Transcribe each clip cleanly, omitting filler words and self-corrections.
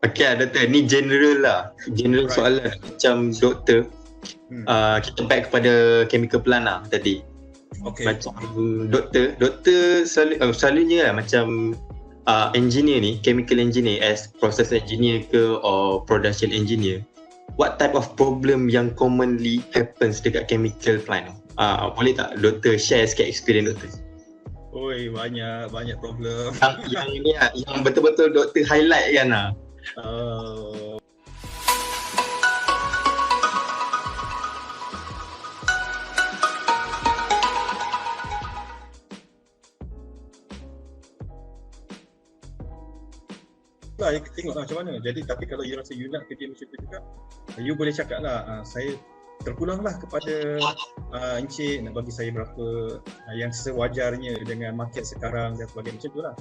Okey doktor, ni general lah. General Right. soalan macam doktor. Kita back kepada chemical plant lah tadi. Okay. Macam doktor selalunya lah macam engineer ni, chemical engineer as process engineer ke or production engineer. What type of problem yang commonly happens dekat chemical plant? Boleh tak doktor share sikit experience doktor? Oi, banyak problem. Yang ni lah, yang betul-betul doktor highlight kan lah. Tengoklah macam mana. Jadi tapi kalau you rasa you nak kerja macam tu juga, you boleh cakap lah, saya terpulanglah kepada Encik nak bagi saya berapa yang sewajarnya dengan market sekarang dan sebagainya, macam tu lah.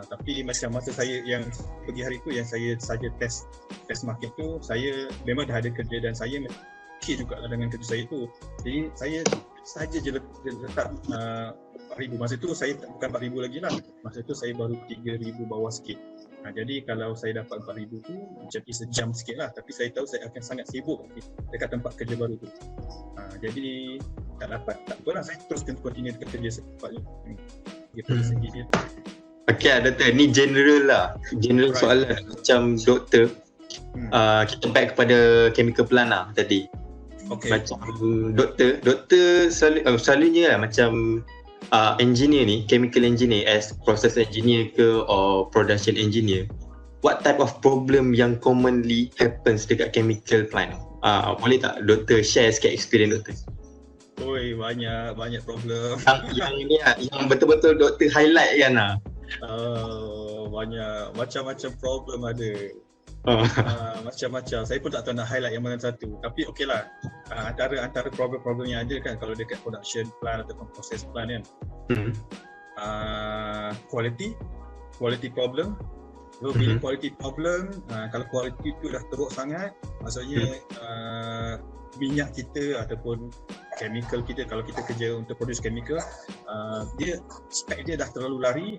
Tapi macam masa saya yang pergi hari tu, yang saya saja test market tu, saya memang dah ada kerja dan saya okay juga lah dengan kerja saya tu. Jadi saya saja je letak 4,000. Masa tu saya bukan 4,000 lagi lah. Masa tu saya baru 3,000 bawah sikit. Jadi kalau saya dapat 4,000 tu macam sejam sikit lah. Tapi saya tahu saya akan sangat sibuk dekat tempat kerja baru tu. Jadi tak dapat, tak apalah, saya teruskan continue dekat kerja sepatutnya. Dari segi dia. Okey doktor, ni general lah. General soalan macam doktor. Kita back kepada chemical plant lah tadi. Okay. Macam doktor selalunya lah macam engineer ni, chemical engineer as process engineer ke or production engineer. What type of problem yang commonly happens dekat chemical plant? Boleh tak doktor share sikit experience doktor? Oi, banyak problem. Yang ni lah, yang betul-betul doktor highlight kan lah. Banyak macam-macam problem ada. Macam-macam. Saya pun tak tahu nak highlight yang mana satu. Tapi okey lah. Antara problem-problem yang ada kan kalau dekat production plant ataupun process plant kan. Quality problem. So bila quality problem, kalau quality tu dah teruk sangat, maksudnya minyak kita ataupun chemical kita, kalau kita kerja untuk produce chemical, dia spek dia dah terlalu lari,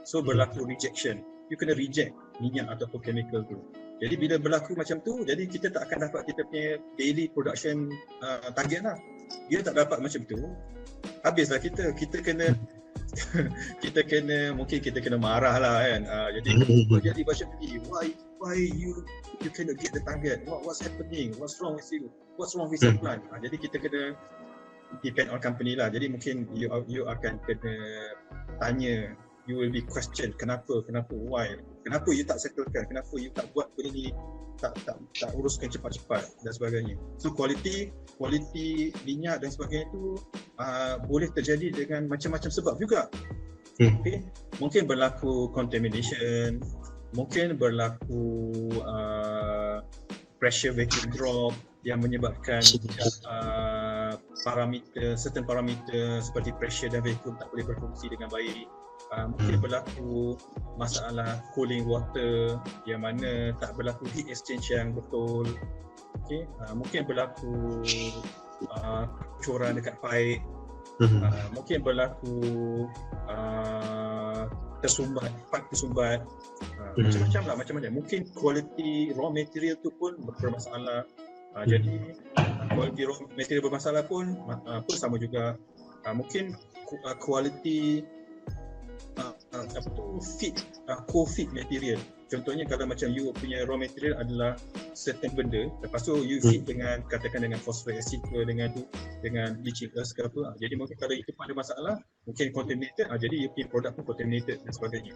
so berlaku rejection. You kena reject minyak ataupun chemical tu. Jadi bila berlaku macam tu, jadi kita tak akan dapat kita punya daily production target lah. Dia tak dapat macam tu, habislah kita kena kita kena marah lah kan. Jadi macam ni, why you cannot get the target, what's happening, what's wrong with you, what's wrong with your plan. Jadi kita kena depend on company lah. Jadi mungkin you akan kena tanya, you will be question kenapa, why, kenapa you tak settlekan, kenapa you tak buat benda ni, tak uruskan cepat-cepat dan sebagainya. So quality minyak dan sebagainya tu boleh terjadi dengan macam-macam sebab juga. Okay? Mungkin berlaku contamination, mungkin berlaku pressure vacuum drop yang menyebabkan certain parameter seperti pressure dan vacuum tak boleh berfungsi dengan baik. Mungkin berlaku masalah cooling water yang mana tak berlaku heat exchange yang betul. Okay? Mungkin berlaku coran dekat pipe. Mungkin berlaku tersumbat, pipe tersumbat. Macam-macam lah, macam-macam. Mungkin quality raw material tu pun bermasalah. Jadi quality raw material bermasalah pun sama juga. Mungkin quality co-feed material. Contohnya kalau macam you punya raw material adalah certain benda, lepas tu you feed dengan katakan dengan phosphoric acid ke dengan bleaching earth ke apa, jadi mungkin kalau itu pun ada masalah, mungkin contaminated, jadi you punya produk pun contaminated dan sebagainya.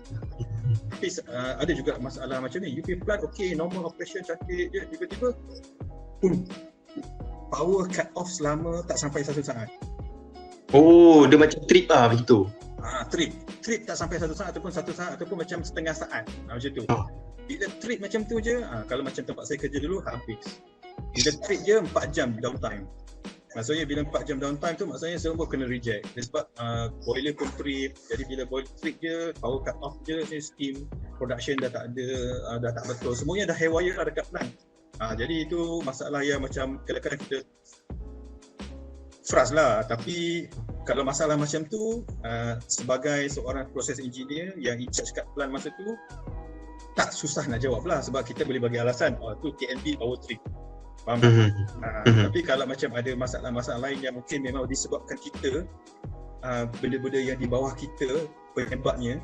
Tapi ada juga masalah macam ni, you punya plant okay, normal operation cantik je, tiba-tiba power cut off selama tak sampai 1 saat. Oh, dia macam trip lah begitu. Trip tak sampai 1 saat ataupun 1 saat ataupun macam setengah saat, macam tu. Bila trip macam tu je, kalau macam tempat saya kerja dulu, habis. Bila trip je 4 jam downtime. Maksudnya bila 4 jam downtime tu maksudnya semua kena reject. Sebab boiler pun trip. Jadi bila boiler trip je, power cut off je, steam production dah tak ada, dah tak betul. Semuanya dah haywire lah dekat plant. Jadi itu masalah yang macam kadang-kadang kita frust lah. Tapi kalau masalah macam tu, sebagai seorang process engineer yang in charge kat plant masa tu, tak susah nak jawab lah, sebab kita boleh bagi alasan, tu TNB power trip. Faham tak? Tapi kalau macam ada masalah-masalah lain yang mungkin memang disebabkan kita, benda-benda yang di bawah kita penyebabnya,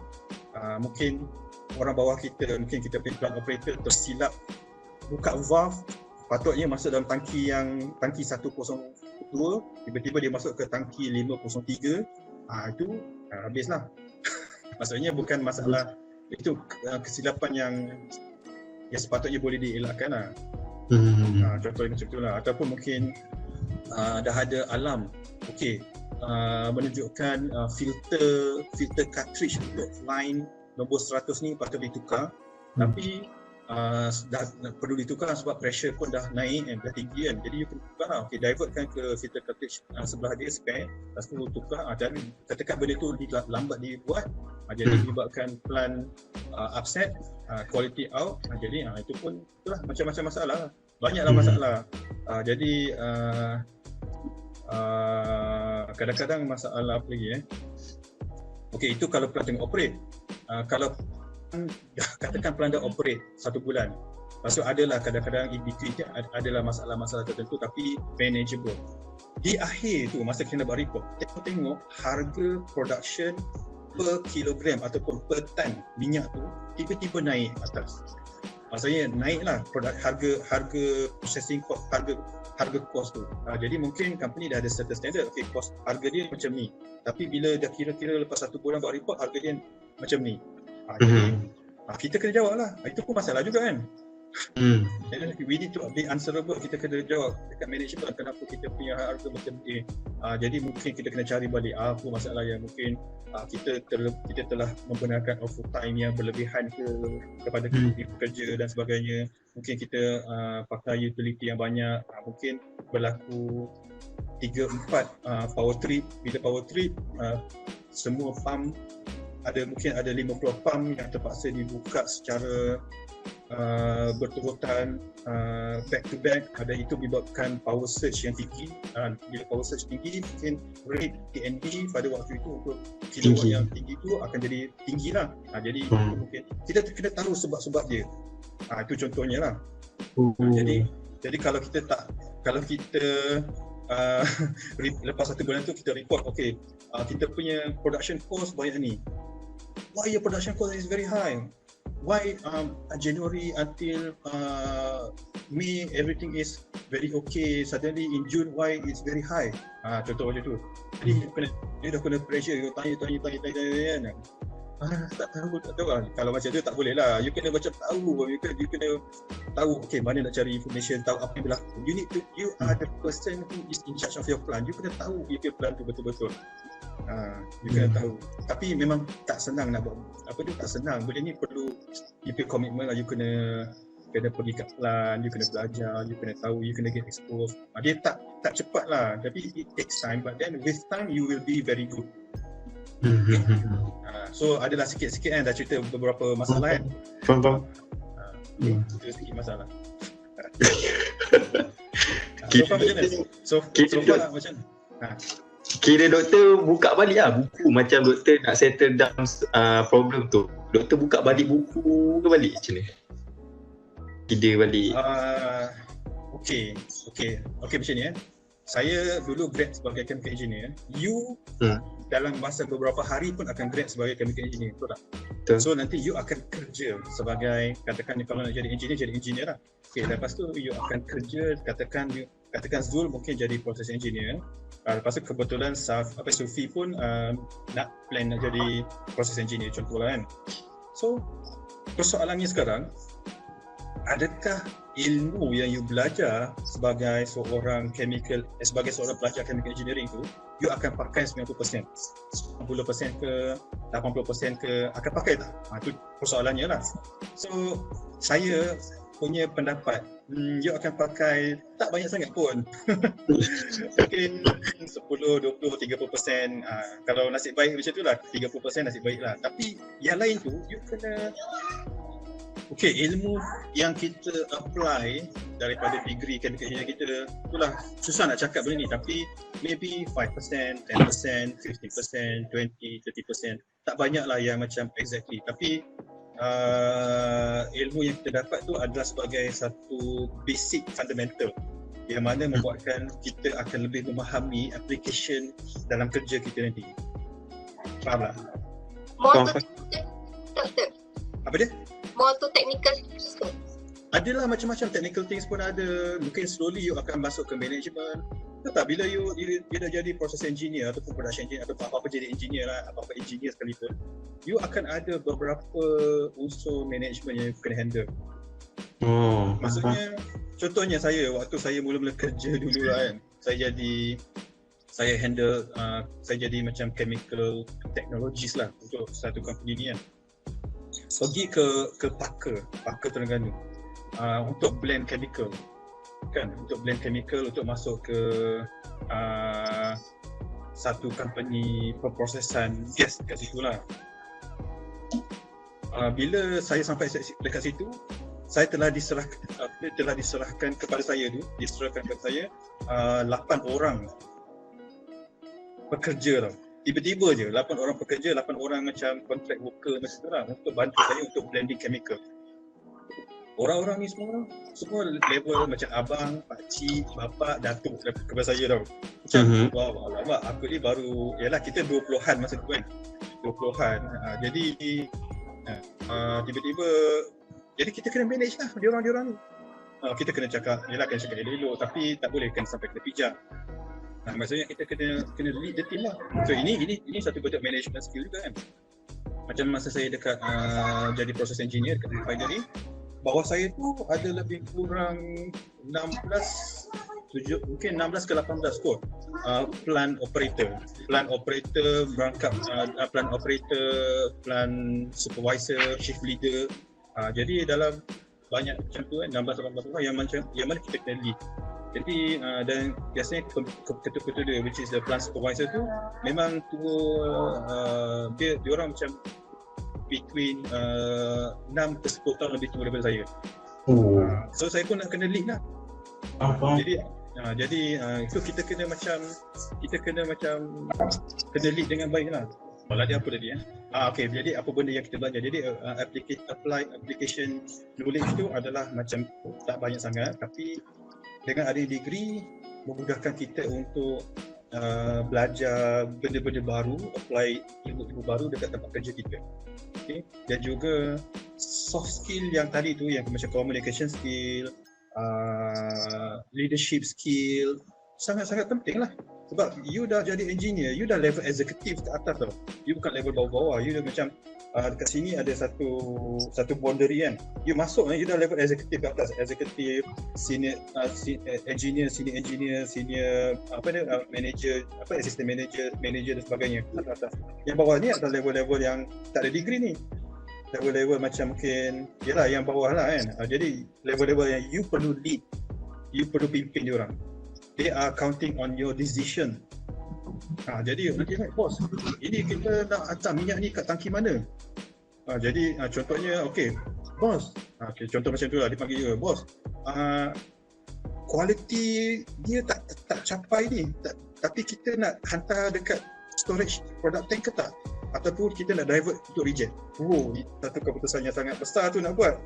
mungkin orang bawah kita, mungkin kita punya plant operator tersilap buka valve, patutnya masuk dalam tangki 102, tiba-tiba dia masuk ke tangki 503, itu habislah. Maksudnya bukan masalah, itu kesilapan yang sepatutnya boleh dielakkan lah. Contohnya macam itulah. Ataupun mungkin dah ada alarm, menunjukkan filter cartridge untuk line nombor 100 ni patut ditukar, tapi dah perlu ditukar sebab pressure pun dah naik dan dah tinggi kan, jadi you kena tukar lah. Divertkan ke filter cartridge sebelah dia spare, lepas tu tukar. Dan katakan benda tu lambat dibuat, jadi menyebabkan plant upset, quality out, jadi itu pun itulah, macam-macam masalah, banyaklah masalah. Jadi kadang-kadang masalah apa lagi itu kalau plant tengah operate. Kalau katakan plant dah operate 1 bulan, lepas tu adalah kadang-kadang in between adalah masalah-masalah tertentu tapi manageable. Di akhir tu masa kita nak buat report, tengok harga production per kilogram ataupun per tan minyak tu tiba-tiba naik atas. Maksudnya naiklah harga processing cost, harga cost tu. Jadi mungkin company dah ada certain standard, cost harga dia macam ni, tapi bila dah kira-kira lepas 1 bulan buat report, harga dia macam ni. Jadi kita kena jawab lah. Itu pun masalah juga kan. Jadi we need to be answerable. Kita kena jawab dekat management kenapa kita punya harga macam ni. Jadi mungkin kita kena cari balik apa masalah yang mungkin kita telah membenarkan overtime yang berlebihan kepada pekerja dan sebagainya. Mungkin kita pakai utility yang banyak. Mungkin berlaku 3-4 power trip. Bila power trip, semua pump mungkin ada 50 pump yang terpaksa dibuka secara berturutan, back to back. Ada itu menyebabkan power surge yang tinggi. Bila power surge tinggi, mungkin rate TNB pada waktu itu untuk kilowatt yang tinggi itu akan jadi tinggi lah. Jadi mungkin kita kena tahu sebab-sebab dia. Itu contohnya lah. Jadi kalau kita lepas 1 bulan tu kita report, kita punya production cost banyak ni. Why your production cost is very high? Why January until May everything is very okay, suddenly in June why it's very high? Contoh macam tu. Jadi dia dah kena pressure, you tanya kan. Tak tahu lah. Kalau macam tu tak boleh lah. You kena macam tahu, you kena tahu mana nak cari information, tahu apa yang berlaku. You are the person who is in charge of your plan. You kena tahu your plan tu betul-betul. You kena tahu. Tapi memang tak senang nak buat tak senang. Benda ni perlu you punya commitment lah. You kena pergi kat plan, you kena belajar, you kena tahu, you kena get exposed. Dia tak cepat lah, tapi it takes time, but then with time you will be very good. So adalah sikit-sikit kan, dah cerita beberapa masalah kan. Faham. Itu sikit masalah. So far macam mana? So far macam mana? Kira doktor buka balik lah buku, macam doktor nak settle down problem tu. Doktor buka balik buku ke balik macam ni? Kira balik. Okay macam ni Saya dulu grad sebagai chemical engineer. You dalam masa beberapa hari pun akan grad sebagai chemical engineer, betul tak? Betul. So nanti you akan kerja sebagai, katakan kalau nak jadi engineer lah. Lepas tu you akan kerja, katakan Zul mungkin jadi process engineer. Lepas tu kebetulan Sufi pun nak plan nak jadi process engineer contohlah kan. So persoalannya sekarang, adakah ilmu yang you belajar sebagai seorang pelajar chemical engineering tu you akan pakai 90%, 90% ke 80% ke akan pakai tak? Itu persoalannya lah. So saya punya pendapat, you akan pakai tak banyak sangat pun. Mungkin 10, 20, 30%. Kalau nasib baik macam tu lah, 30% nasib baik lah. Tapi yang lain tu you kena ilmu yang kita apply daripada degree chemical engineering kita, itulah susah nak cakap benda ni, tapi maybe 5%, 10%, 50%, 20%, 30%, tak banyak lah yang macam exactly, tapi ilmu yang kita dapat tu adalah sebagai satu basic fundamental yang mana membuatkan kita akan lebih memahami application dalam kerja kita nanti. Faham tak? More to doktor. Apa dia? More to technical system. Adalah macam-macam technical things pun ada. Mungkin slowly you akan masuk ke management. Tetap bila you dah jadi process engineer ataupun production engineer atau apa-apa jadi engineer lah, apa-apa engineer sekalipun, you akan ada beberapa unsur management yang you kena handle. Maksudnya contohnya saya waktu saya mula-mula kerja dulu lah kan, saya jadi macam chemical technologist lah untuk satu company ni kan. Pergi ke Parker Terengganu untuk blend chemical kan, untuk masuk ke satu company pemprosesan gas kat situ lah. Bila saya sampai dekat situ, saya telah diserahkan kepada saya 8 orang pekerja lah. Tiba-tiba je 8 orang pekerja, 8 orang macam contract worker macam tu lah, untuk bantu saya untuk blending chemical. Orang-orang ni semua level macam abang, pakcik, bapak, datuk kepada saya tau. Macam wow, alamak, aku ni baru, yalah kita 20-an masa tu kan. 20-an. Jadi tiba-tiba jadi kita kena manage lah diorang ni. Kita kena cakap, yalah kena cakap elok-elok, tapi tak boleh kan sampai kena pijak. Maksudnya kita kena lead the team lah. So ini satu bentuk management skill juga kan. Macam masa saya dekat jadi process engineer dekat refinery, bawah saya tu ada lebih kurang 16 ke 18 kot plant operator berangkap, plant operator, plant supervisor, shift leader. Jadi dalam banyak macam tu kan, 16-18 orang yang mana kita kena lead. Jadi dan biasanya ketua-ketua dia, which is the plant supervisor tu, memang dia orang macam between 6 ke 10 tahun lebih tua daripada saya. So saya pun nak kena lead lah. Jadi itu kita kena macam kena lead dengan baik lah. Malah dia apa tadi okay, jadi apa benda yang kita belajar. Jadi apply application knowledge tu adalah macam tak banyak sangat, tapi dengan ada degree memudahkan kita untuk belajar benda-benda baru, apply ilmu-ilmu baru dekat tempat kerja kita. Okay? Dan juga soft skill yang tadi tu, yang macam communication skill, leadership skill, sangat-sangat penting lah. Sebab you dah jadi engineer, you dah level executive ke atas tau. You bukan level bawah-bawah, you dah macam dekat sini ada satu boundary kan. You masuk, you dah level executive ke atas, executive, senior engineer, senior manager, assistant manager dan sebagainya atas. Yang bawah ni adalah level-level yang tak ada degree ni. Level-level macam mungkin, yalah yang bawah lah kan. Jadi level-level yang you perlu lead, you perlu pimpin dia orang. They are counting on your decision. Jadi nanti bos, ini kita nak hantar minyak ni kat tangki mana? Jadi contohnya, okay bos, contoh macam tu lah, dia panggil you, bos, kualiti dia tak capai ni, tapi kita nak hantar dekat storage product tank ke tak? Ataupun kita nak divert untuk reject. Satu keputusan yang sangat besar tu nak buat.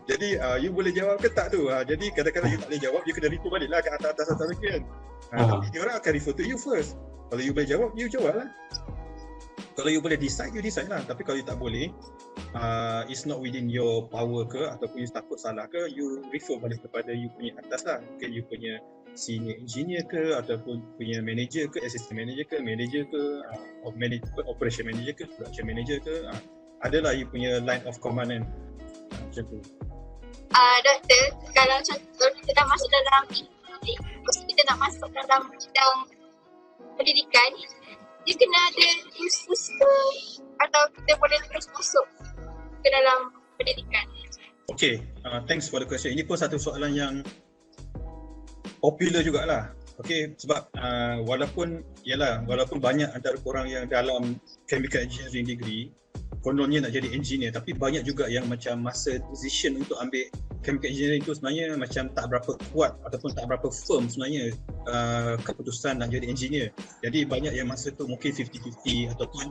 Jadi you boleh jawab ke tak tu? Jadi kadang-kadang you tak boleh jawab, you kena refer balik lah ke atas lagi kan. Tapi dia orang akan refer to you first. Kalau you boleh jawab, you jawab lah. Kalau you boleh decide, you decide lah. Tapi kalau you tak boleh, it's not within your power ke, ataupun you takut salah ke, you refer balik kepada you punya atas lah. Mungkin you punya senior engineer ke, ataupun punya manager ke, assistant manager ke, operation manager ke, production manager ke, adalah you punya line of command kan. Macam tu. Doktor, kalau kita dah masuk dalam kita nak masuk dalam bidang pendidikan, dia kena ada khusus ke, atau kita boleh terus masuk ke dalam pendidikan? Okay, thanks for the question. Ini pun satu soalan yang popular jugalah. Okay, sebab walaupun banyak antara korang yang dalam chemical engineering degree, kononnya nak jadi engineer, tapi banyak juga yang macam masa decision untuk ambil chemical engineering tu sebenarnya macam tak berapa kuat ataupun tak berapa firm sebenarnya keputusan nak jadi engineer. Jadi banyak yang masa tu mungkin 50-50 ataupun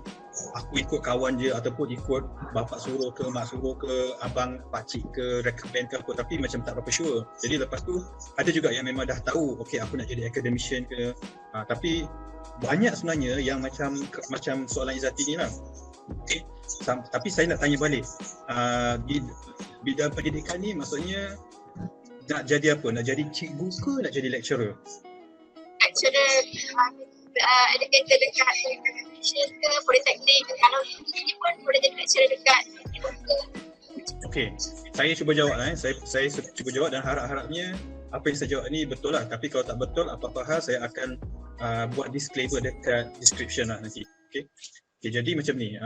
aku ikut kawan je ataupun ikut bapak suruh ke, mak suruh ke, abang, pakcik ke, recommend ke apa, tapi macam tak berapa sure. Jadi lepas tu ada juga yang memang dah tahu okay aku nak jadi academician ke, tapi banyak sebenarnya yang macam soalan Izzati ni lah. Okay. Tapi saya nak tanya balik, bidang pendidikan ni maksudnya nak jadi apa? Nak jadi cikgu ke nak jadi lecturer? Lecturer, educator dekat universiti ke politeknik, kalau ini pun boleh jadi lecturer dekat Okey, saya cuba jawab saya cuba jawab dan harap-harapnya apa yang saya jawab ni betul lah. Tapi kalau tak betul apa-apa hal saya akan buat disclaimer dekat description lah nanti. Okey, jadi macam ni,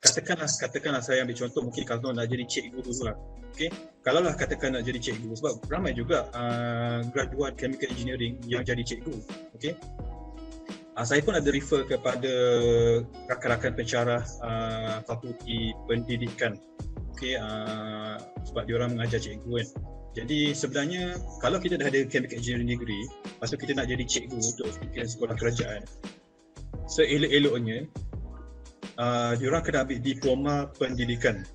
katakanlah saya ambil contoh, mungkin kalau nak jadi cikgu dulu lah. Okey, kalau lah katakan nak jadi cikgu, sebab ramai juga graduate chemical engineering yang jadi cikgu. Okey, saya pun ada refer kepada rakan-rakan pensyarah fakulti pendidikan. Okey, sebab diorang mengajar cikgu kan. Jadi sebenarnya kalau kita dah ada chemical engineering degree, lepas tu kita nak jadi cikgu untuk sekolah kerajaan, seelok-eloknya diorang kena ambil diploma pendidikan.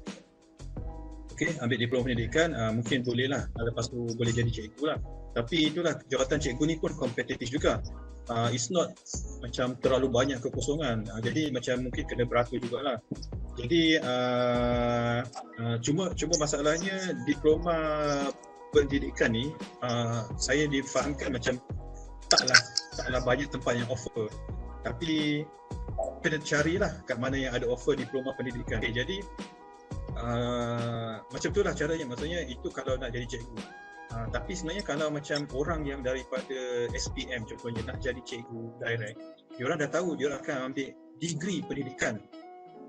Okey, ambil diploma pendidikan, mungkin boleh lah, lepas tu boleh jadi cikgu lah. Tapi itulah, jawatan cikgu ni pun kompetitif juga. It's not macam terlalu banyak kekosongan, jadi macam mungkin kena beratur jugalah. Jadi cuma masalahnya diploma pendidikan ni saya difahamkan macam taklah banyak tempat yang offer. Tapi kena carilah kat mana yang ada offer diploma pendidikan. Okay, jadi macam itulah caranya, maksudnya itu kalau nak jadi cikgu. Tapi sebenarnya kalau macam orang yang daripada SPM contohnya nak jadi cikgu direct, diorang dah tahu diorang akan ambil degree pendidikan.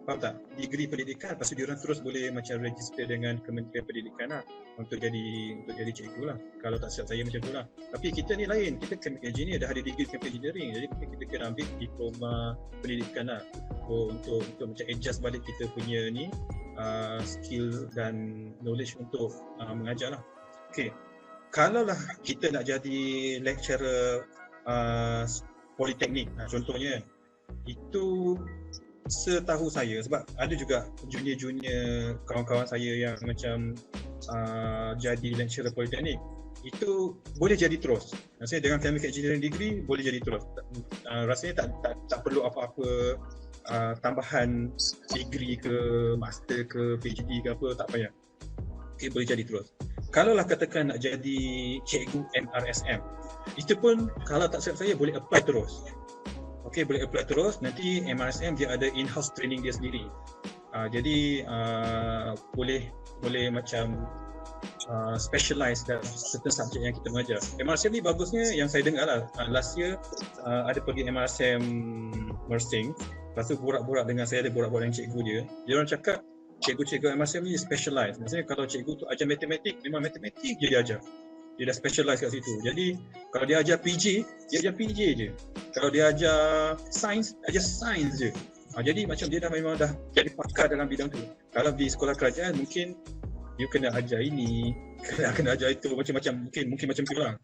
Faham tak? Degree pendidikan, lepas tu diorang terus boleh macam register dengan Kementerian Pendidikan lah untuk jadi cikgu lah. Kalau tak silap saya macam tu lah. Tapi kita ni lain, kita chemical engineer, dah ada degree chemical engineering, jadi kita kena ambil diploma pendidikan lah untuk macam adjust balik kita punya ni skill dan knowledge untuk mengajar lah. Okay, kalau lah kita nak jadi lecturer politeknik contohnya, itu setahu saya, sebab ada juga junior kawan-kawan saya yang macam jadi lecturer politeknik, itu boleh jadi terus. Maksudnya dengan chemical engineering degree boleh jadi terus. Rasanya tak perlu apa-apa tambahan degree ke master ke PhD ke apa, tak payah. Okay, boleh jadi terus. Kalau lah katakan nak jadi cikgu MRSM, itu pun kalau tak silap saya boleh apply terus. Okey, boleh apply terus. Nanti MRSM dia ada in-house training dia sendiri. Jadi boleh macam specialize dalam certain subjek yang kita mengajar. MRSM ni bagusnya yang saya dengar lah, last year ada pergi MRSM Mersing. Lepas tu borak-borak dengan saya, ada borak-borak dengan cikgu dia. Dia orang cakap cikgu-cikgu MRSM ni specialize. Maksudnya kalau cikgu tu ajar matematik, memang matematik je dia ajar. Dia dah specialize kat situ. Jadi kalau dia ajar PJ, dia ajar PJ je. Kalau dia ajar sains, ajar sains je. Jadi macam dia memang dah jadi pakar dalam bidang tu. Kalau di sekolah kerajaan mungkin you kena ajar ini, kena ajar itu, macam-macam, mungkin macam tu lah.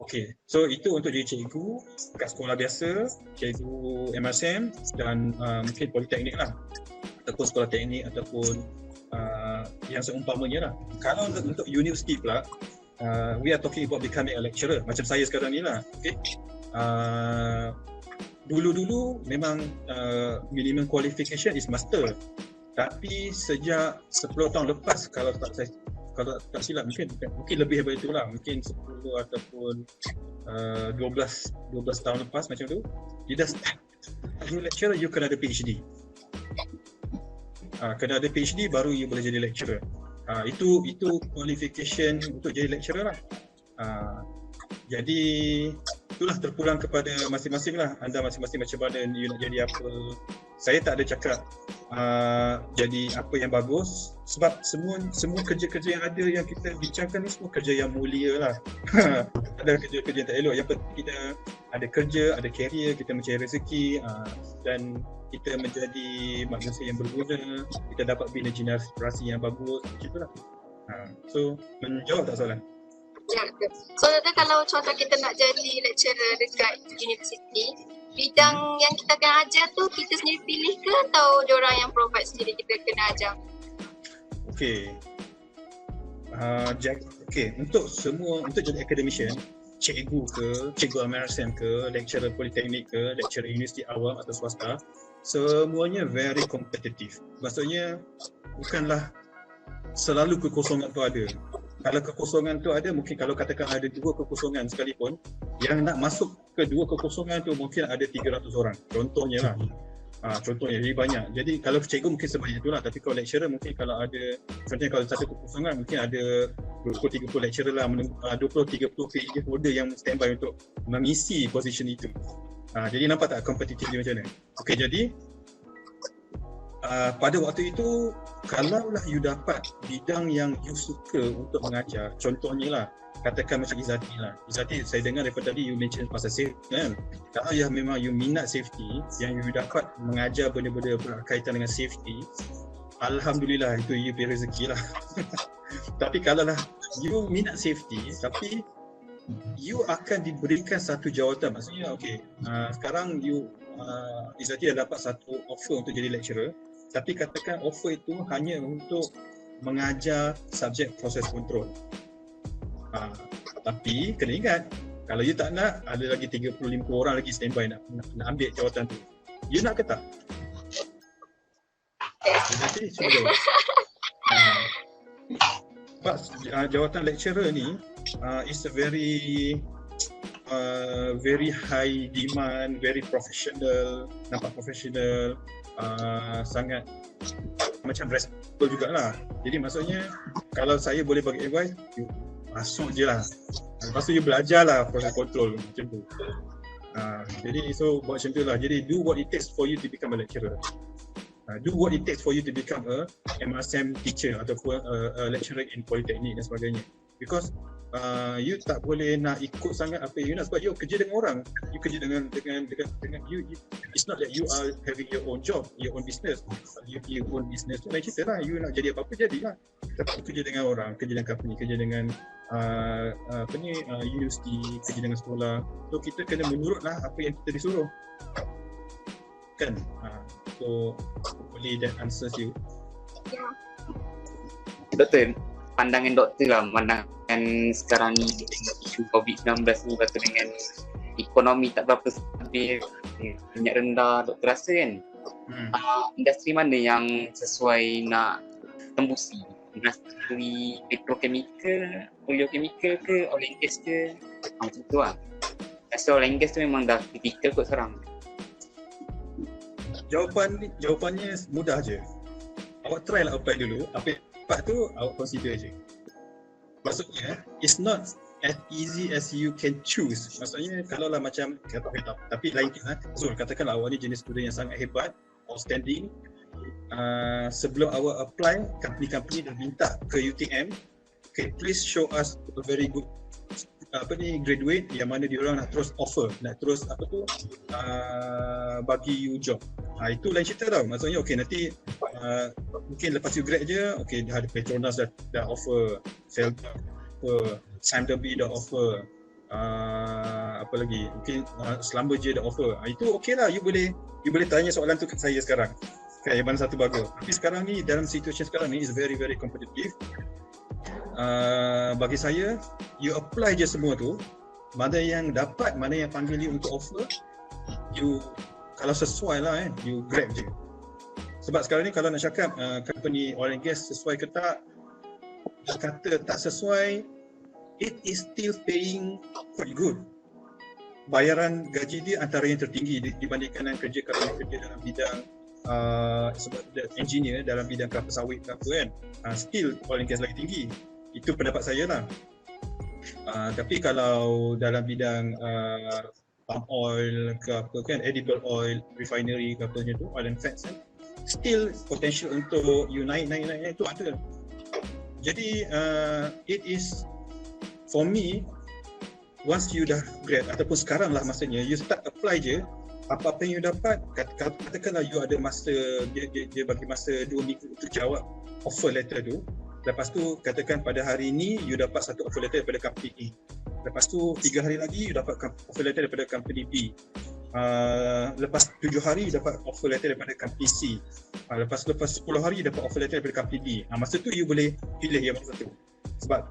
Okay. So itu untuk jadi cikgu kat sekolah biasa, cikgu MRSM dan mungkin politeknik lah, ataupun sekolah teknik ataupun yang seumpamanya lah. Kalau untuk universiti pula, we are talking about becoming a lecturer macam saya sekarang ni lah. Okay. Dulu memang minimum qualification is master, tapi sejak 10 tahun lepas, kalau tak silap mungkin lebih daripada itu lah, mungkin 10 ataupun 12 tahun lepas macam tu, dia dah start. You lecturer, you kena ada PhD. Kena ada PhD baru you boleh jadi lecturer. Itu qualification untuk jadi lecturer lah. Jadi itulah terpulang kepada masing-masing lah, anda masing-masing macam mana you nak jadi apa. Saya tak ada cakap jadi apa yang bagus, sebab semua kerja-kerja yang ada yang kita bincangkan ni semua kerja yang mulia lah. Ada kerja-kerja yang tak elok, yang penting kita ada kerja, ada career, kita mencari rezeki, dan kita menjadi manusia yang berguna, kita dapat bina generasi yang bagus, macam itulah. So menjawab tak soalan? Ya, betul. So kalau contoh kita nak jadi lecturer dekat universiti, bidang yang kita akan ajar tu kita sendiri pilih ke atau diorang yang provide sendiri kita kena ajar? Okay. Untuk jadi academician, cikgu ke, cikgu American ke, lecturer politeknik ke, lecturer universiti awam atau swasta, semuanya very competitive. Maksudnya bukanlah selalu kekosongan tu ada. Kalau kekosongan tu ada, mungkin kalau katakan ada 2 kekosongan sekalipun, yang nak masuk ke 2 kekosongan tu mungkin ada 300 orang. Contohnya lah. Contohnya, jadi banyak. Jadi kalau cikgu mungkin sebanyak itulah, tapi kalau lecturer mungkin kalau ada, contohnya kalau satu kekosongan mungkin ada 20-30 lecturer lah, 20-30 PhD holder yang standby untuk mengisi position itu. Jadi nampak tak kompetitif dia macam mana? Okey, jadi pada waktu itu, kalaulah you dapat bidang yang you suka untuk mengajar, contohnya lah, katakan macam Izzati lah. Izzati, saya dengar daripada tadi you mention pasal safety kan. Kalau memang you minat safety, yang you dapat mengajar benda-benda berkaitan dengan safety, alhamdulillah, itu you punya rezeki lah. Tapi kalaulah you minat safety, tapi you akan diberikan satu jawatan. Maksudnya, sekarang you Izzati dah dapat satu offer untuk jadi lecturer, tapi katakan offer itu hanya untuk mengajar subjek proses kontrol. Tapi kena ingat, kalau you tak nak, ada lagi 35 orang lagi standby nak ambil jawatan tu. You nak ke tak? Jadi sudah. Jawatan lecturer ni is a very high demand, very professional, nampak professional, sangat macam respectful jugalah. Jadi maksudnya kalau saya boleh bagi advice, you masuk je lah. Lepas tu you belajar lah proses control macam tu. Jadi so buat macam tu lah. Jadi do what it takes for you to become a lecturer. Do what it takes for you to become a MRSM teacher ataupun a lecturer in polytechnic dan sebagainya. Because you tak boleh nak ikut sangat apa yang you nak, sebab you kerja dengan orang, you kerja dengan you, it's not that you are having your own job, your own business. You own business tu lain cerita lah, you nak jadi apa-apa jadilah. Tapi kerja dengan orang, kerja dengan company, kerja dengan universiti, kerja dengan sekolah. So kita kena menurutlah apa yang kita disuruh. Kan? So hopefully that answers you. Doktor, pandangan doktor lah, pandangan sekarang ni dengan isu COVID-19 ni, lepas tu dengan ekonomi tak berapa stabil, minyak rendah, doktor rasa kan industri mana yang sesuai nak tembusi? Industri petrokemikal, oleokemikal ke, oil and gas ke? Macam tu lah. Rasa oil and gas tu memang dah kritikal kot sekarang. Jawapannya mudah je. Awak try lah apply dulu, apa yang dapat tu awak consider je. Maksudnya, it's not as easy as you can choose. Maksudnya, kalau lah macam, tapi lain kan, Zul, katakanlah awak ni jenis student yang sangat hebat, outstanding. Sebelum awak apply, company-company dah minta ke UTM, okay, please show us a very good graduate yang mana diorang nak terus offer, nak terus bagi you job. Itu lain cerita tau. Maksudnya nanti mungkin lepas you grad je, dah ada Petronas dah offer, Shell dah offer, Sime dah offer, apa lagi, mungkin Selamba je dah offer. Itu lah, you boleh tanya soalan tu kat saya sekarang, yang mana satu bagus. Tapi sekarang ni, dalam situasi sekarang ni is very very competitive. Bagi saya, you apply je semua tu, mana yang dapat, mana yang panggil you untuk offer, you kalau sesuai lah you grab je. Sebab sekarang ni kalau nak cakap company oil and gas sesuai ke tak, kata tak sesuai, it is still paying quite good. Bayaran gaji dia antara yang tertinggi dibandingkan dengan kerja dalam bidang sebab engineer dalam bidang kelapa sawit ke apa kan, still oil and gas lagi tinggi. Itu pendapat saya lah. Tapi kalau dalam bidang palm oil ke apa kan, edible oil, refinery ke apa macam tu, oil and fats kan, still potential untuk you naik tu ada. Jadi it is for me, once you dah grad ataupun sekarang lah masanya, you start apply je apa-apa yang you dapat. Katakanlah you ada masa, dia bagi masa 2 minggu untuk jawab offer letter tu. Lepas tu katakan pada hari ni you dapat satu offer letter daripada company A. Lepas tu 3 hari lagi you dapat offer letter daripada company B. Lepas 7 hari you dapat offer letter daripada company C. Lepas 10 hari you dapat offer letter daripada company D. Masa tu you boleh pilih yang mana satu. Sebab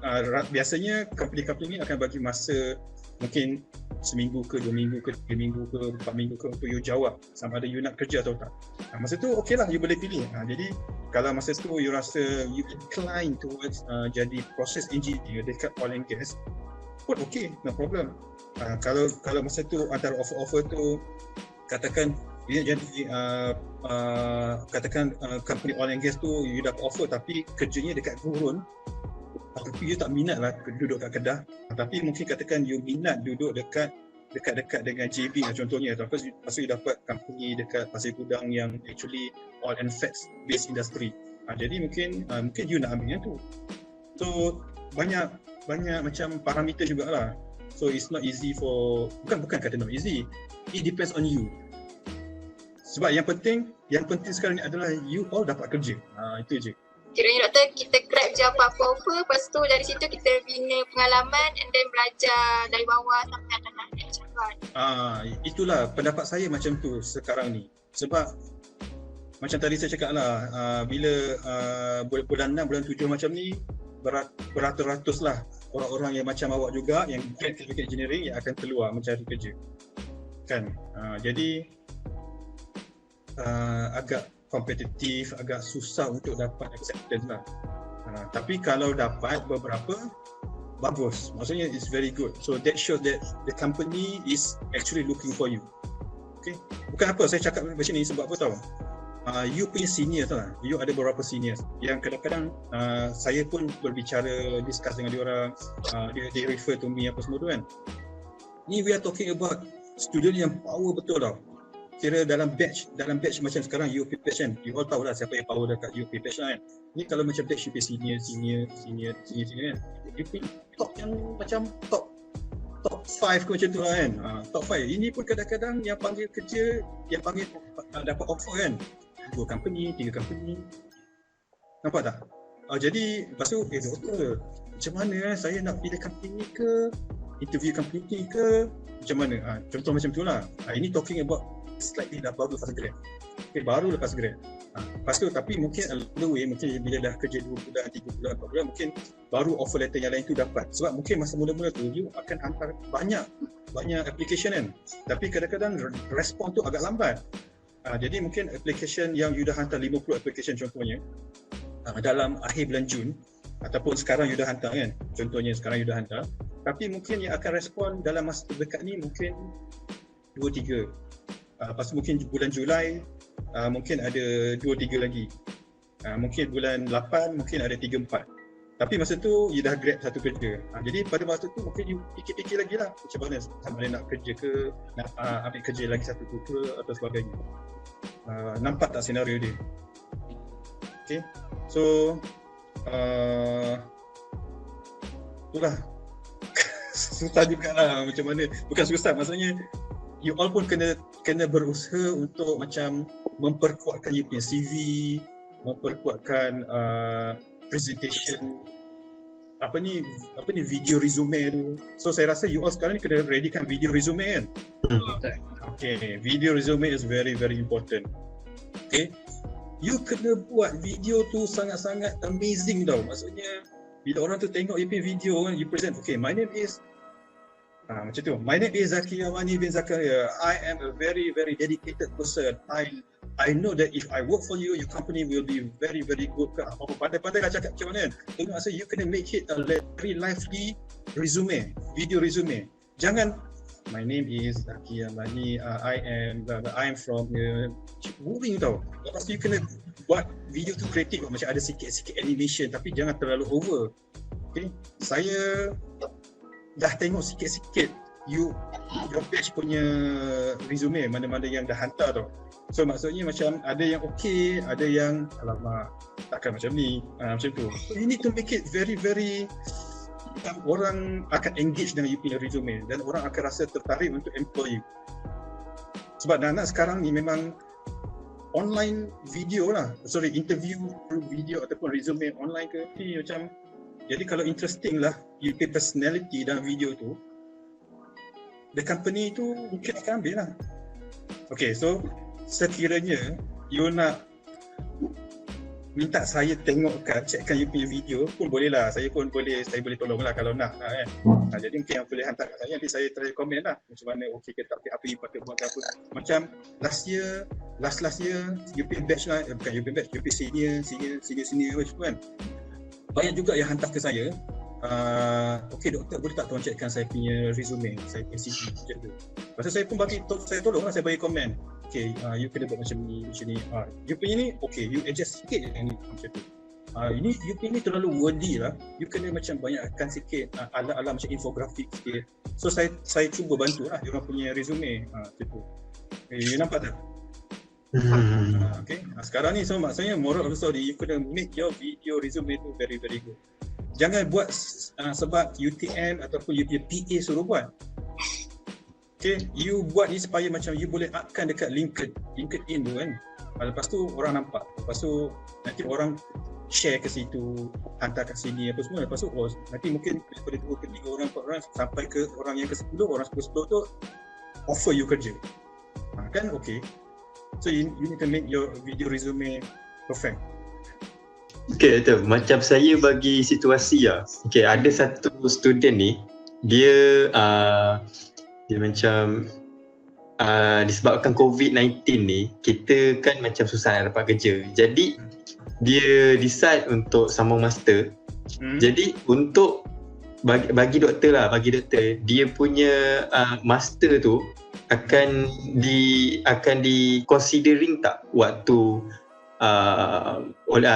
biasanya company-company ni akan bagi masa mungkin seminggu ke 2 minggu ke 3 minggu ke 4 minggu ke untuk you jawab sama ada you nak kerja atau tak. Masa tu okey lah, you boleh pilih. Jadi kalau masa tu you rasa you incline towards jadi process engineer dekat oil and gas pun okey, no problem. Kalau masa tu antara offer-offer tu katakan dia jadi katakan company oil and gas tu you dapat offer tapi kerjanya dekat gurun, tapi you tak minat lah duduk kat Kedah, tapi mungkin katakan you minat duduk dekat dengan JB lah contohnya, lepas tu you dapat company dekat Pasir Gudang yang actually oil and fats based industry. Jadi mungkin you nak ambil yang tu. So banyak macam parameter jugalah. So it's not easy for, bukan kata not easy, it depends on you. Sebab yang penting sekarang ni adalah you all dapat kerja. Itu je. Kiranya doktor, kita grab je apa-apa offer, lepas tu dari situ kita bina pengalaman and then belajar dari bawah sampai akan nak capai. Itulah pendapat saya macam tu sekarang ni. Sebab macam tadi saya cakap lah, bila bulan 6, bulan 7 macam ni, beratus-ratus lah orang-orang yang macam awak juga yang grad chemical engineering yang akan keluar mencari kerja. Kan? Jadi agak kompetitif, agak susah untuk dapat acceptance lah. Tapi kalau dapat beberapa, bagus. Maksudnya it's very good. So that shows that the company is actually looking for you. Okay? Bukan apa saya cakap macam ni sebab apa tahu? You punya senior tu lah. You ada beberapa seniors yang kadang-kadang saya pun berbicara, discuss dengan diorang, dia refer to me apa semua tu kan. Ni we are talking about student yang power betul tau. Kira dalam batch macam sekarang UP batch kan, you all tahu lah siapa yang power dekat UP batch lah kan. Ni kalau macam batch UP senior kan, UP top yang macam top 5 ke macam tu lah kan. Top 5, ini pun kadang-kadang yang panggil kerja, yang panggil dapat offer kan, 2 company, 3 company. Nampak tak? Jadi lepas tu, doktor, macam mana saya nak pilih company ke, interview company ke, macam mana? Contoh macam tu lah. Ini talking about slightly dah baru lepas grad. Baru lepas grad. Lepas tu tapi mungkin along the way, mungkin bila dah kerja 2 bulan, 3 bulan, 4 bulan, mungkin baru offer letter yang lain tu dapat. Sebab mungkin masa mula-mula tu you akan hantar banyak application kan. Tapi kadang-kadang respon tu agak lambat. Jadi mungkin application yang you dah hantar 50 application contohnya dalam akhir bulan Jun ataupun sekarang you dah hantar kan. Contohnya sekarang you dah hantar. Tapi mungkin yang akan respon dalam masa terdekat ni mungkin 2-3. Lepas tu mungkin bulan Julai mungkin ada 2-3 lagi. Mungkin bulan 8 mungkin ada 3-4. Tapi masa tu you dah grab satu kerja. Jadi pada masa tu mungkin you fikir-fikir lagi lah macam mana, sama ada nak kerja ke, nak ambil kerja lagi satu tu ke atau sebagainya. Nampak tak senario dia? Okay. So itulah susah juga lah macam mana. Bukan susah, maksudnya you all pun kena berusaha untuk macam memperkuatkan you punya CV, memperkuatkan presentation, apa ni video resume tu. So saya rasa you all sekarang ni kena readykan video resume kan. Okay, video resume is very very important. Okay, you kena buat video tu sangat-sangat amazing tau. Maksudnya bila orang tu tengok you punya video kan, you present, okay, my name is macam tu. My name is Zaki Amani bin Zakaria. I am a very very dedicated person. I know that if I work for you, your company will be very very good. Pandai-pandai lah cakap macam mana kan. Tengok, so you kena make it a very lively resume, video resume. Jangan my name is Zaki Amani, I am from boring tau. Lepas tu you kena buat video tu kreatif, macam ada sikit-sikit animation tapi jangan terlalu over. Okay, saya dah tengok sikit-sikit your batch punya resume mana-mana yang dah hantar tau. So maksudnya macam ada yang okey, ada yang alamak takkan macam ni, macam tu. So you need to make it very orang akan engage dengan you punya resume dan orang akan rasa tertarik untuk employ you. Sebab anak sekarang ni memang online video lah, interview video ataupun resume online ke ni macam. Jadi kalau interesting lah you punya personality dalam video tu, the company tu mungkin akan ambil lah. Okay, so sekiranya you nak minta saya checkkan you punya video pun boleh lah, saya boleh tolong lah kalau nak lah kan. Jadi mungkin yang boleh hantar kat saya, nanti saya try komen lah macam mana okey ke tak, apa you patut buat apa. Macam last year you punya batch lah, bukan you punya batch, you punya senior macam kan, banyak juga yang hantar ke saya, okey doktor boleh tak tolong checkkan saya punya resume, saya punya CV macam tu. Lepas tu saya pun saya tolong lah, saya bagi komen. Okay, you kena buat macam ni. You punya ni, okay, you adjust sikit yang ni macam tu. Ini you punya ni terlalu wordy lah. You kena macam banyakkan sikit ala-ala macam infografik sikit. So saya cuba bantu lah diorang punya resume macam tu. You nampak tak? Okay, sekarang ni so maksudnya moral of the story, you kena make your video resume tu very good. Jangan buat sebab UTM ataupun you punya PA suruh buat. Okay, you buat ni supaya macam you boleh upkan dekat LinkedIn tu kan. Lepas tu orang nampak. Lepas tu nanti orang share ke situ, hantar kat sini apa semua. Lepas tu nanti mungkin daripada 2 ke 3 orang, 4 orang sampai ke orang yang ke-10, orang 10 tu offer you kerja. Kan okay. So you need to make your video resume perfect. Okay, betul. Macam saya bagi situasi lah. Okay, ada satu student ni, dia macam disebabkan COVID-19 ni, kita kan macam susah nak dapat kerja. Jadi dia decide untuk sambung master. Jadi untuk bagi doktor, dia punya master tu akan di considering tak waktu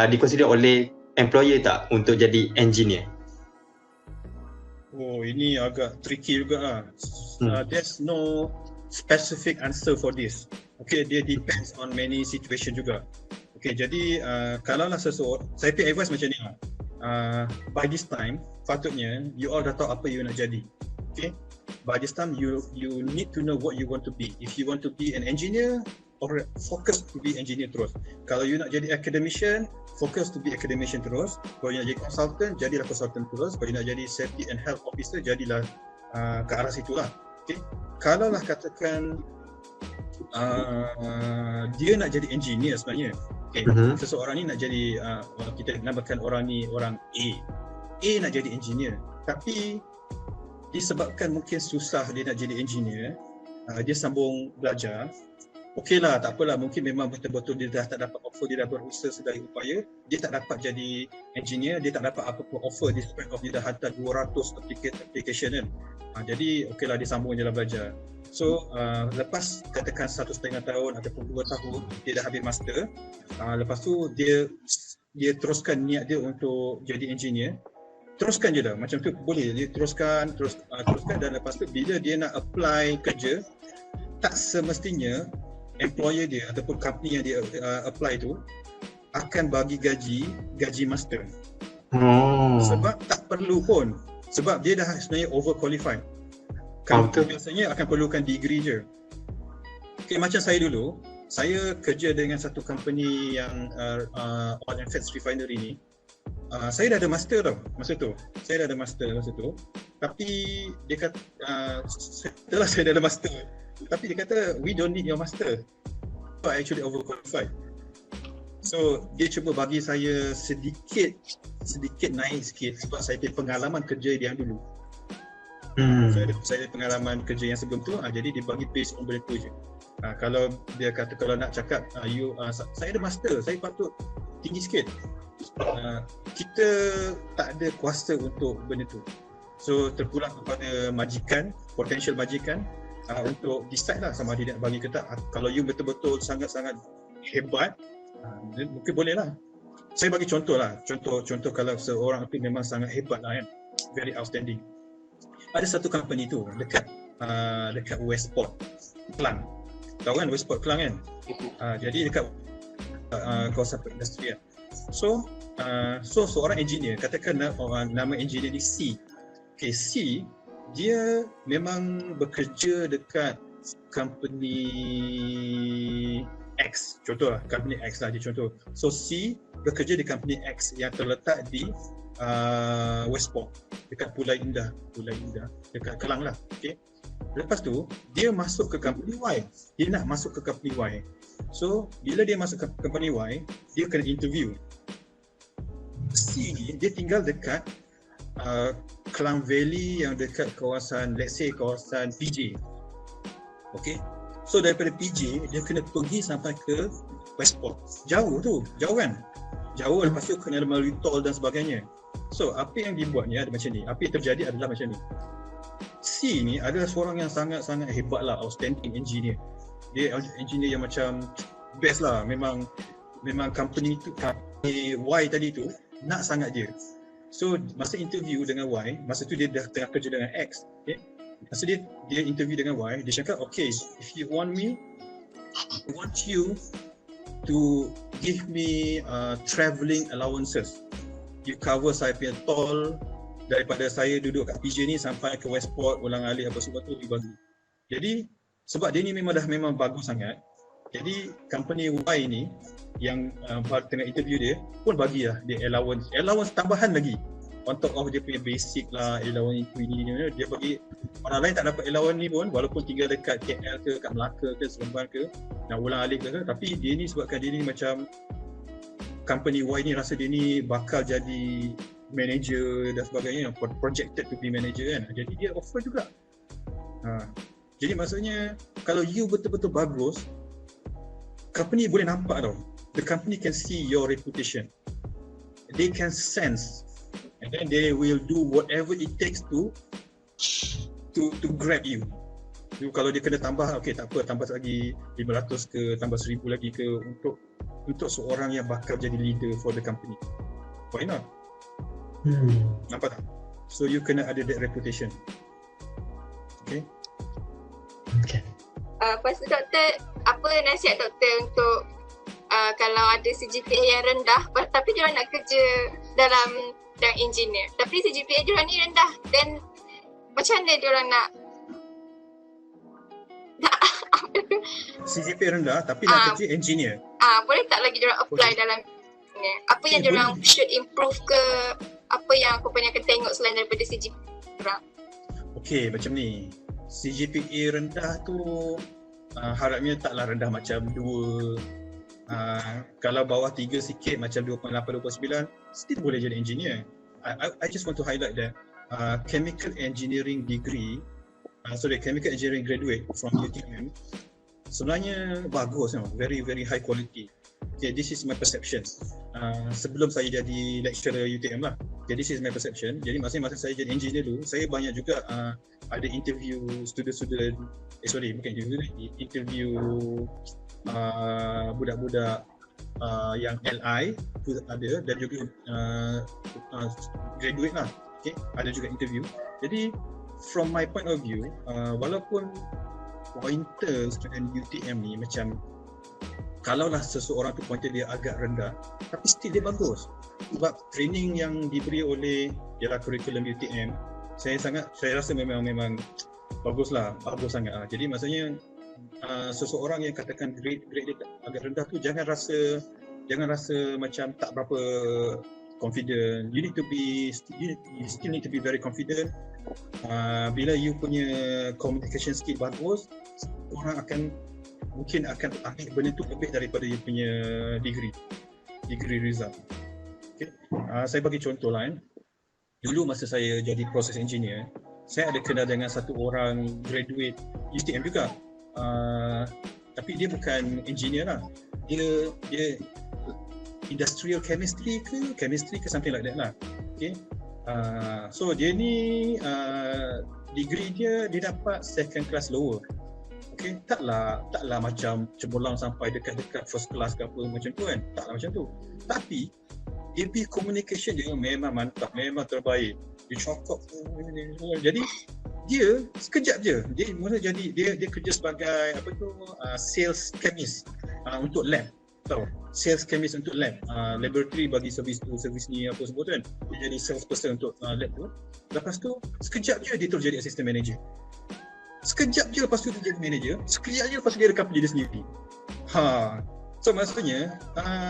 diconsider oleh employer tak untuk jadi engineer? Oh, ini agak tricky juga lah. There's no specific answer for this. Okay, dia depends on many situation juga. Okay, jadi kalaulah seseorang, saya punya advice macam ni lah. By this time, patutnya you all dah tahu apa you nak jadi. Okay, by this time you need to know what you want to be. If you want to be an engineer, or focus to be engineer terus. Kalau you nak jadi academician, fokus to be academician terus. Kalau you nak jadi consultant, jadilah consultant terus. Kalau you nak jadi safety and health officer, jadilah ke arah situlah. Okay. Kalau lah katakan dia nak jadi engineer sebenarnya. Okay. Seseorang ni nak jadi, kita namakan orang ni orang A nak jadi engineer. Tapi disebabkan mungkin susah dia nak jadi engineer, dia sambung belajar. Okey lah, tak apalah, mungkin memang betul-betul dia dah tak dapat offer, dia dah berusaha sedaya upaya, dia tak dapat jadi engineer, dia tak dapat apa-apa offer despite of dia dah hantar 200 application kan. Jadi okey lah, dia sambung je lah belajar. So lepas katakan 1.5 tahun ataupun 2 tahun dia dah habis master, lepas tu dia teruskan niat dia untuk jadi engineer. Teruskan je dah, macam tu boleh, dia teruskan dan lepas tu bila dia nak apply kerja, tak semestinya employer dia ataupun company yang dia apply tu akan bagi gaji master. Sebab tak perlu pun, sebab dia dah sebenarnya overqualified. Company biasanya akan perlukan degree je. Okay, macam saya dulu, saya kerja dengan satu company yang oil and fats refinery ni. Saya dah ada master tau masa tu. Tapi dia kata setelah saya dah ada master, tapi dia kata we don't need your master. So I actually overqualified. So dia cuba bagi saya sedikit naik sikit sebab saya punya pengalaman kerja dia dulu. Saya ada pengalaman kerja yang sebelum tu, jadi dia bagi based on benda tu je. Kalau dia kata, kalau nak cakap saya ada master, saya patut tinggi sikit. Kita tak ada kuasa untuk benda tu. So terpulang kepada majikan, potential majikan, untuk decide lah sama dia nak bagi ke tak. Kalau you betul-betul sangat-sangat hebat, mungkin boleh lah. Saya bagi contoh lah, contoh kalau seorang tu memang sangat hebat lah kan, very outstanding. ada satu company tu dekat Westport Klang. Tahu kan Westport Klang kan? Jadi dekat kawasan perindustrian. So seorang engineer, katakan nama engineer ni C. Okay, C dia memang bekerja dekat company X, contoh lah, company X lah dia contoh. So C bekerja di company X yang terletak di Westport, dekat Pulai Indah, dekat Kelang lah. Okay. Lepas tu dia masuk ke company Y, dia nak masuk ke company Y. So bila dia masuk ke company Y, dia kena interview. C ni dia tinggal dekat Klang Valley yang dekat kawasan, let's say kawasan PJ. Okay. So daripada PJ dia kena pergi sampai ke Westport. Jauh kan? Jauh, lepas tu kena melalui tol dan sebagainya. So apa yang dibuatnya ada macam ni. Apa yang terjadi adalah macam ni. C ni adalah seorang yang sangat-sangat hebat lah, outstanding engineer. Dia engineer yang macam best lah. Memang company Y tadi tu nak sangat dia. So masa interview dengan Y, masa tu dia dah tengah kerja dengan X. Okay? Masa dia interview dengan Y, dia cakap, okay, if you want me, I want you to give me travelling allowances. You cover saya punya tol daripada saya duduk kat PJ ni sampai ke Westport, ulang-alik apa semua tu dibagi. Jadi sebab dia ni memang bagus sangat. Jadi company Y ni yang tengah interview dia pun bagilah dia allowance tambahan lagi. On top of dia punya basic lah, allowance ini dia bagi. Orang lain tak dapat allowance ni pun, walaupun tinggal dekat KL ke, kat Melaka ke, Seremban ke, nak ulang-alik ke, tapi dia ni sebabkan dia ni macam company Y ni rasa dia ni bakal jadi manager dan sebagainya, projected to be manager kan. Jadi dia offer juga. Jadi maksudnya kalau you betul-betul bagus, company boleh nampak tau. The company can see your reputation. They can sense, and then they will do whatever it takes to grab you. Kalau dia kena tambah, okay tak apa, tambah lagi 500 ke, tambah 1000 lagi ke untuk seorang yang bakal jadi leader for the company. Why not? Nampak tak? So you kena ada that reputation. Okay. Lepas tu doktor, apa nasihat doktor untuk kalau ada CGPA yang rendah tapi dia nak kerja dalam bidang engineer, tapi CGPA dia ni rendah, dan macam mana dia orang nak CGPA rendah tapi nak kerja engineer? Boleh tak lagi dia orang apply dalam ni? Apa yang dia orang should improve ke? Apa yang company akan tengok selain daripada CGPA orang? Okay, macam ni. CGPA rendah tu harapnya taklah rendah macam 2. Kalau bawah 3 sikit macam 2.8, 2.9, still boleh jadi engineer. I just want to highlight that chemical engineering degree, chemical engineering graduate from UTM sebenarnya bagus, very very high quality. Okay, this is my perception. Sebelum saya jadi lecturer UTM lah. Okay, this is my perception. Jadi masa saya jadi engineer dulu, saya banyak juga ada interview student-student, interview budak-budak yang LI tu ada, dan juga graduate lah. Okay, ada juga interview. Jadi from my point of view, walaupun pointer student UTM ni macam, kalaulah seseorang tu pointer dia agak rendah, tapi still dia bagus. Sebab training yang diberi oleh ialah kurikulum UTM, saya rasa memang bagus sangat. Jadi maksudnya seseorang yang katakan grade dia agak rendah tu jangan rasa macam tak berapa confident. You still need to be very confident. Bila you punya communication skill bagus, orang mungkin akan ambil benda tu lebih daripada you punya degree result. Okay. Saya bagi contoh lah. Dulu masa saya jadi process engineer, saya ada kenal dengan satu orang graduate UTM juga. Tapi dia bukan engineer lah. Dia industrial chemistry ke something like that lah. Okay. So dia ni degree dia dapat second class lower. Okay, taklah macam cemerlang sampai dekat-dekat first class ke apa macam tu kan. Taklah macam tu. Tapi AB communication dia memang mantap, memang terbaik. Dia cakap, jadi dia sekejap je. Dia mula jadi dia kerja sebagai sales chemist untuk lab. Tahu, sales chemist untuk lab, laboratory bagi servis ni apa semua tu kan. Dia jadi sales person untuk lab tu. Lepas tu sekejap je dia terus jadi assistant manager. Sekejap je lepas tu dia jadi manager, sekejap je lepas tu dia ada company dia sendiri. So maksudnya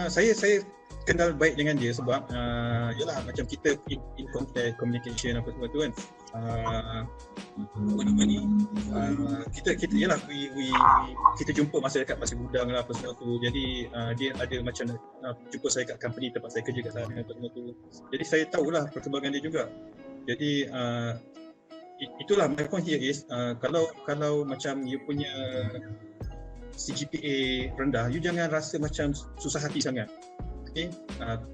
saya kenal baik dengan dia sebab yalah macam kita in contact communication apa semua tu kan. Kita yalah kita jumpa masa dekat Pasir Gudang lah apa semua tu. Jadi dia ada macam jumpa saya kat company tempat saya kerja kat sana apa semua tu. Jadi saya tahulah perkembangan dia juga. Jadi itulah my point here is kalau macam you punya CGPA rendah, you jangan rasa macam susah hati sangat. Okay?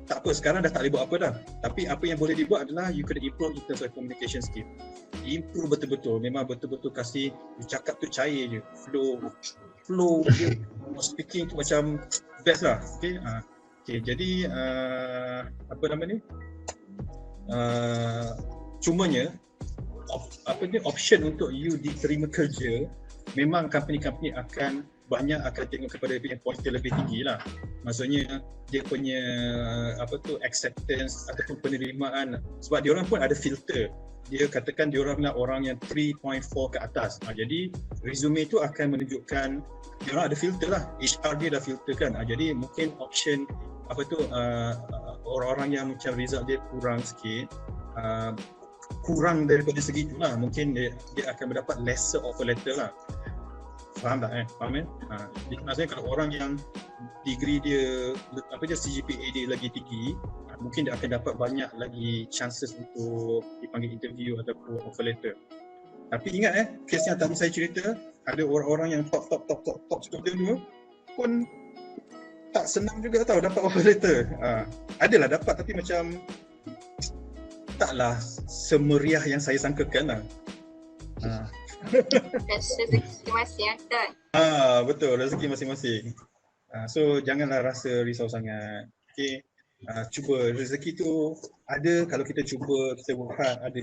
Tak apa, sekarang dah tak boleh buat apa dah. Tapi apa yang boleh dibuat adalah you kena improve in terms of communication skill. Improve betul-betul, memang betul-betul kasih you cakap tu cair je, flow speaking tu macam best lah. Okay, jadi apa nama ni? Cumanya option untuk you diterima kerja, memang company-company akan tengok kepada yang pointer lebih tinggi lah. Maksudnya dia punya acceptance ataupun penerimaan, sebab dia orang pun ada filter. Dia katakan dia orang nak orang yang 3.4 ke atas. Jadi resume tu akan menunjukkan dia orang ada filter lah. HR dia dah filter kan. Jadi mungkin option orang-orang yang macam result dia kurang sikit, kurang daripada segitu lah, mungkin dia akan mendapat lesser offer letter lah. Faham tak Faham kan? Jadi maksudnya kalau orang yang degree dia CGPA dia lagi tinggi, mungkin dia akan dapat banyak lagi chances untuk dipanggil interview ataupun offer letter. Tapi ingat kes yang tadi saya cerita, ada orang-orang yang top student tu pun tak senang juga tahu dapat offer letter. Adalah dapat tapi macam taklah semeriah yang saya sangkakan lah. Rezeki masing-masing kan. Betul, rezeki masing-masing. So janganlah rasa risau sangat. Okay. Cuba rezeki tu ada, kalau kita cuba, kita work hard, ada